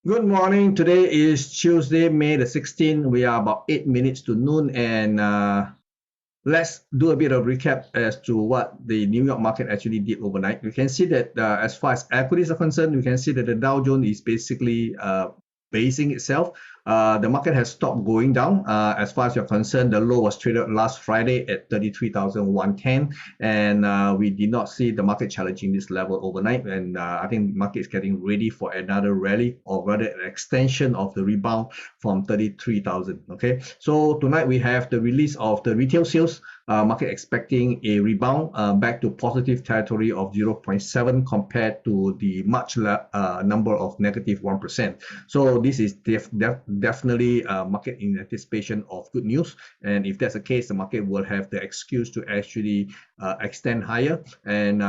Good morning. Today is Tuesday, May the 16th. We are about 8 minutes to noon, and let's do a bit of recap as to what the New York market actually did overnight. We can see that as far as equities are concerned, we can see that the Dow Jones is basically basing itself. The market has stopped going down. As far as you're concerned, the low was traded last Friday at 33,110, and we did not see the market challenging this level overnight. And I think the market is getting ready for another rally, or rather an extension of the rebound from 33,000. Okay, so tonight we have the release of the retail sales. Market expecting a rebound back to positive territory of 0.7 compared to the March number of negative 1%. So this is definitely market in anticipation of good news. And if that's the case, the market will have the excuse to actually extend higher, and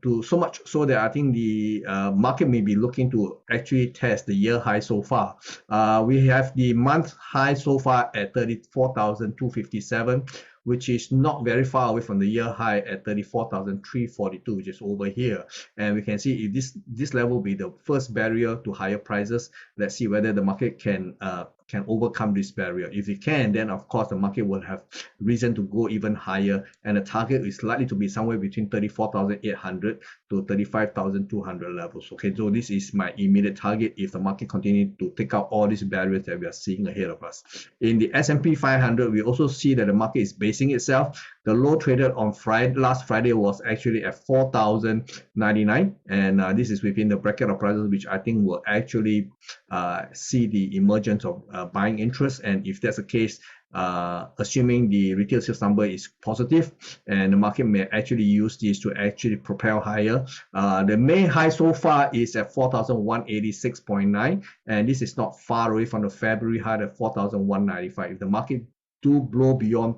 to so much so that I think the market may be looking to actually test the year high so far. We have the month high so far at 34,257, which is not very far away from the year high at 34,342, which is over here. And we can see if this level will be the first barrier to higher prices. Let's see whether the market can overcome this barrier. If it can, then of course the market will have reason to go even higher, and the target is likely to be somewhere between 34,800 to 35,200 levels. Okay, so this is my immediate target if the market continues to take out all these barriers that we are seeing ahead of us. In the S&P 500, we also see that the market is basing itself. The low traded on last Friday was actually at 4,099, and this is within the bracket of prices which I think will actually see the emergence of buying interest. And if that's the case, assuming the retail sales number is positive, and the market may actually use this to actually propel higher. The May high so far is at 4,186.9, and this is not far away from the February high at 4,195. If the market do blow beyond,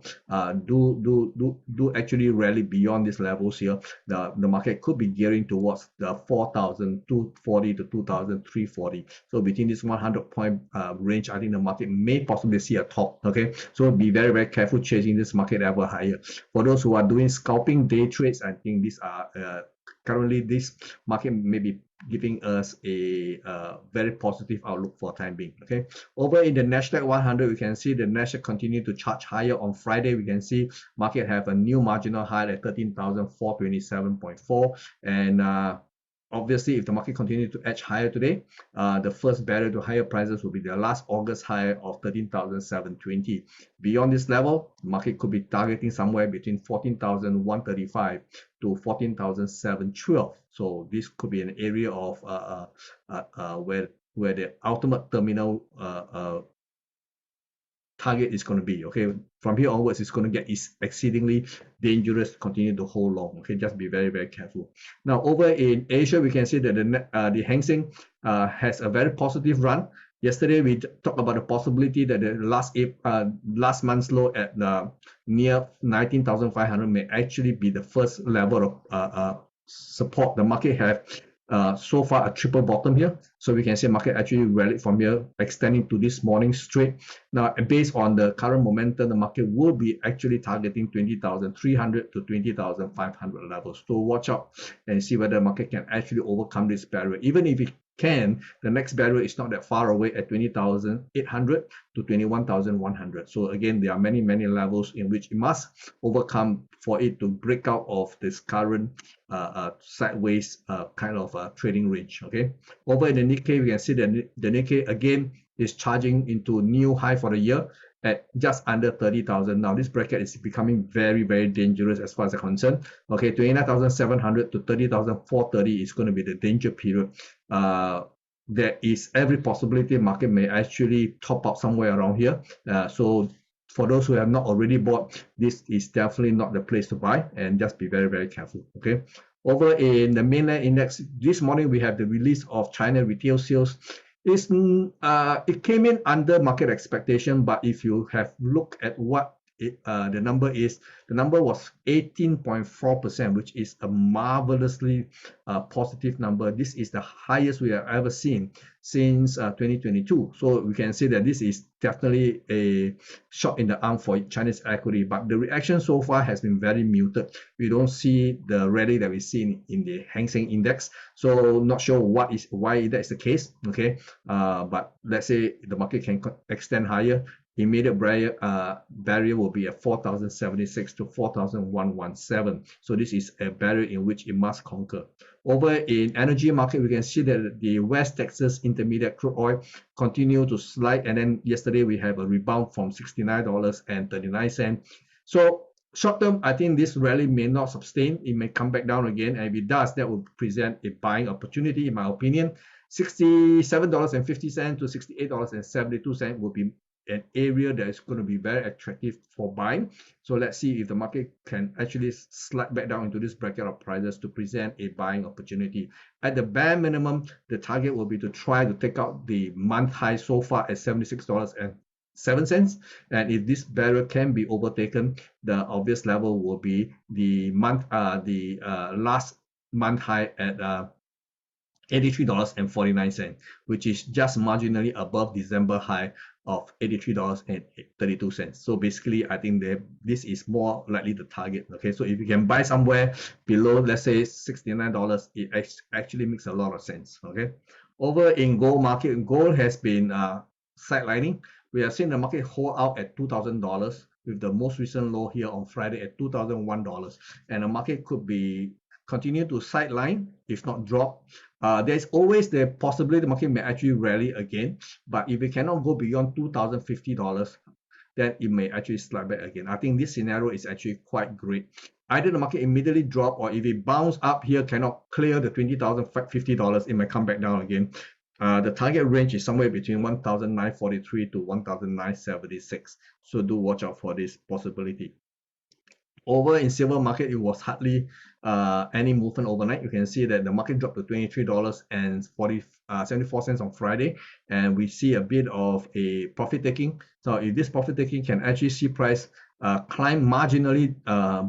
do actually rally beyond these levels here, the market could be gearing towards the 4,240 to 2,340. So between this 100-point range, I think the market may possibly see a top. Okay, so be very, very careful chasing this market ever higher. For those who are doing scalping day trades, I think these are currently this market may be giving us a very positive outlook for time being. Okay, over in the Nasdaq 100, we can see the Nasdaq continue to charge higher. On Friday, we can see market have a new marginal high at 13,427.4, and obviously, if the market continues to edge higher today, the first barrier to higher prices will be the last August high of 13,720. Beyond this level, the market could be targeting somewhere between 14,135 to 14,712. So this could be an area of where the ultimate terminal target is going to be. Okay, from here onwards, it's going to get exceedingly dangerous to continue to hold long. Okay, just be very, very careful. Now, over in Asia, we can see that the Hang Seng has a very positive run. Yesterday, we talked about the possibility that the last month's low at near 19,500 may actually be the first level of support. The market have so far a triple bottom here, so we can see market actually rallied from here, extending to this morning's straight. Now, based on the current momentum, the market will be actually targeting 20,300 to 20,500 levels. So watch out and see whether the market can actually overcome this barrier. Even if it can, the next barrier is not that far away at 20,800 to 21,100. So again, there are many, many levels in which it must overcome for it to break out of this current sideways kind of trading range. Okay, over in the Nikkei, we can see that the Nikkei again is charging into new high for the year at just under 30,000. Now this bracket is becoming very, very dangerous as far as I'm concerned. Okay, 29,700 to 30,430 is going to be the danger period. There is every possibility market may actually top up somewhere around here. So for those who have not already bought, this is definitely not the place to buy, and just be very, very careful. Okay, over in the mainland index, this morning we have the release of China retail sales. It came in under market expectation, but if you have looked at what the number was 18.4%, which is a marvelously positive number. This is the highest we have ever seen since 2022. So we can say that this is definitely a shot in the arm for Chinese equity, but the reaction so far has been very muted. We don't see the rally that we see in the Hang Seng Index. So not sure why that is the case. Okay, but let's say the market can extend higher. Immediate barrier will be at 4,076 to 4,117. So this is a barrier in which it must conquer. Over in energy market, we can see that the West Texas Intermediate crude oil continue to slide, and then yesterday we have a rebound from $69.39. So short term, I think this rally may not sustain. It may come back down again, and if it does, that will present a buying opportunity, in my opinion. $67.50 to $68.72 will be an area that is going to be very attractive for buying. So let's see if the market can actually slide back down into this bracket of prices to present a buying opportunity. At the bare minimum, the target will be to try to take out the month high so far at $76.07. And if this barrier can be overtaken, the obvious level will be the last month high at $83.49, which is just marginally above December high of $83.32. So basically, I think this is more likely the target. Okay, so if you can buy somewhere below, let's say $69, it actually makes a lot of sense. Okay, over in gold market, gold has been sidelining. We have seen the market hold out at $2,000 with the most recent low here on Friday at $2,001, and the market could be continue to sideline, if not drop. There's always the possibility the market may actually rally again, but if it cannot go beyond $2,050, then it may actually slide back again. I think this scenario is actually quite great. Either the market immediately drop, or if it bounce up here, cannot clear the $20,050, it may come back down again. The target range is somewhere between 1,943 to 1,976. So do watch out for this possibility. Over in silver market, it was hardly any movement overnight. You can see that the market dropped to $23.74 on Friday, and we see a bit of a profit taking. So if this profit taking can actually see price climb marginally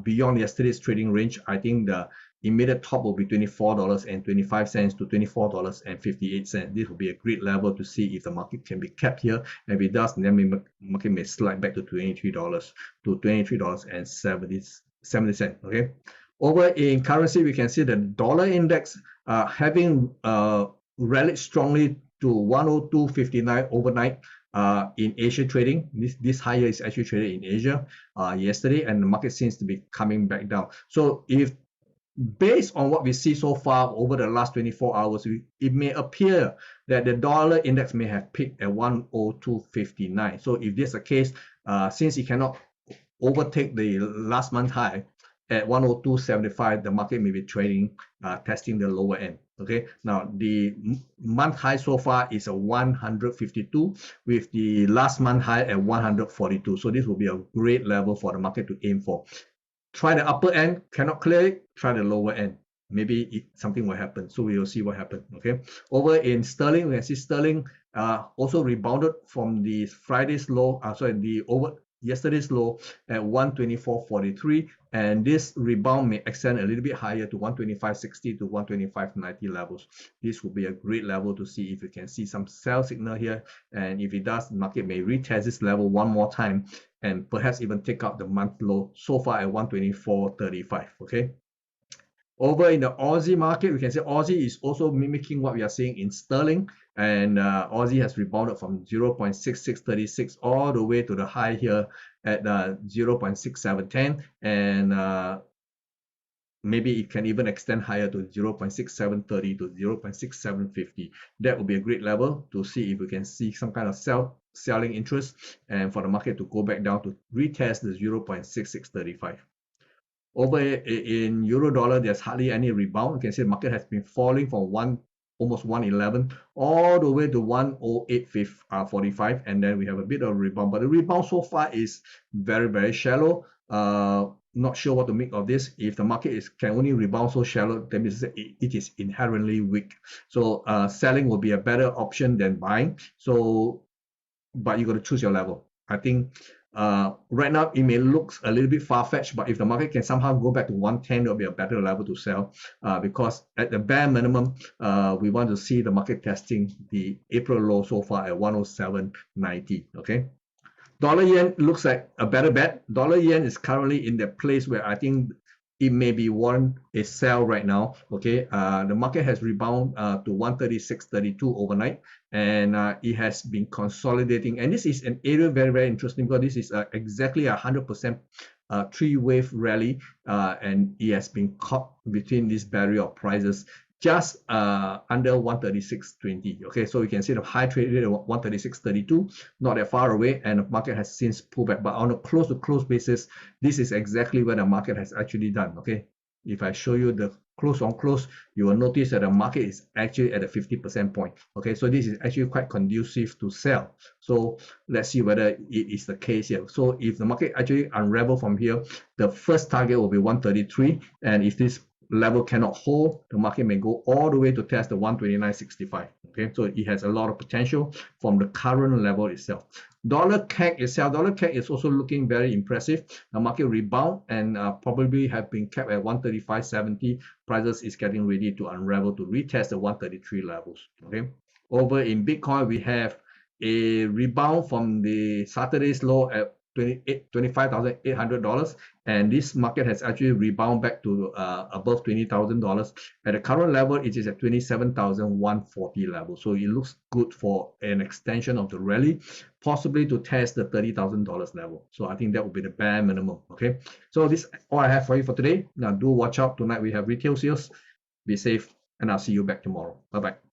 beyond yesterday's trading range, I think the immediate top will be $24.25 to $24.58. This will be a great level to see if the market can be kept here. And if it does, then the market may slide back to $23 to $23.70. Okay. Over in currency, we can see the dollar index having rallied strongly to 102.59 overnight. In Asia trading, this higher is actually traded in Asia yesterday, and the market seems to be coming back down. So if based on what we see so far over the last 24 hours, it may appear that the dollar index may have peaked at 102.59. So if this is the case, since it cannot overtake the last month high at 102.75, the market may be trading, testing the lower end. Okay, now the month high so far is a 152 with the last month high at 142. So this will be a great level for the market to aim for. Try the upper end, cannot clear it, try the lower end. Maybe something will happen. So we will see what happens. Okay. Over in sterling, we can see sterling also rebounded from the Friday's low, yesterday's low at 124.43, and this rebound may extend a little bit higher to 125.60 to 125.90 levels. This will be a great level to see if you can see some sell signal here, and if it does, the market may retest this level one more time and perhaps even take out the month low so far at 124.35. Okay. Over in the Aussie market, we can see Aussie is also mimicking what we are seeing in sterling, and Aussie has rebounded from 0.6636 all the way to the high here at 0.6710, and maybe it can even extend higher to 0.6730 to 0.6750. That would be a great level to see if we can see some kind of selling interest, and for the market to go back down to retest the 0.6635. Over in euro dollar, there's hardly any rebound. You can see the market has been falling from almost 111 all the way to 108.45, and then we have a bit of a rebound, but the rebound so far is very, very shallow. Not sure what to make of this. If the market can only rebound so shallow, that means it is inherently weak. So selling will be a better option than buying. So, but you got to choose your level. I think right now it may look a little bit far-fetched, but if the market can somehow go back to 110, it'll be a better level to sell, because at the bare minimum, we want to see the market testing the April low so far at 107.90. Okay. Dollar yen looks like a better bet. Dollar yen is currently in the place where I think it may be a sell right now. Okay, the market has rebound to 136.32 overnight, and it has been consolidating. And this is an area very, very interesting, because this is exactly 100% three-wave rally, and it has been caught between this barrier of prices just under 136.20. Okay, so you can see the high traded at 136.32, not that far away, and the market has since pulled back. But on a close to close basis, this is exactly where the market has actually done. Okay, if I show you the close on close, you will notice that the market is actually at a 50% point. Okay, so this is actually quite conducive to sell. So let's see whether it is the case here. So if the market actually unravel from here, the first target will be 133, and if this level cannot hold, the market may go all the way to test the 129.65. Okay, so it has a lot of potential from the current level itself. Dollar CAC itself, dollar CAC is also looking very impressive. The market rebound and probably have been kept at 135.70. Prices is getting ready to unravel to retest the 133 levels. Okay, over in Bitcoin, we have a rebound from the Saturday's low at $25,800, and this market has actually rebound back to above $20,000. At the current level, it is at 27,140 level. So it looks good for an extension of the rally, possibly to test the $30,000 level. So I think that would be the bare minimum. Okay, so this is all I have for you for today. Now do watch out. Tonight we have retail sales. Be safe, and I'll see you back tomorrow. Bye bye.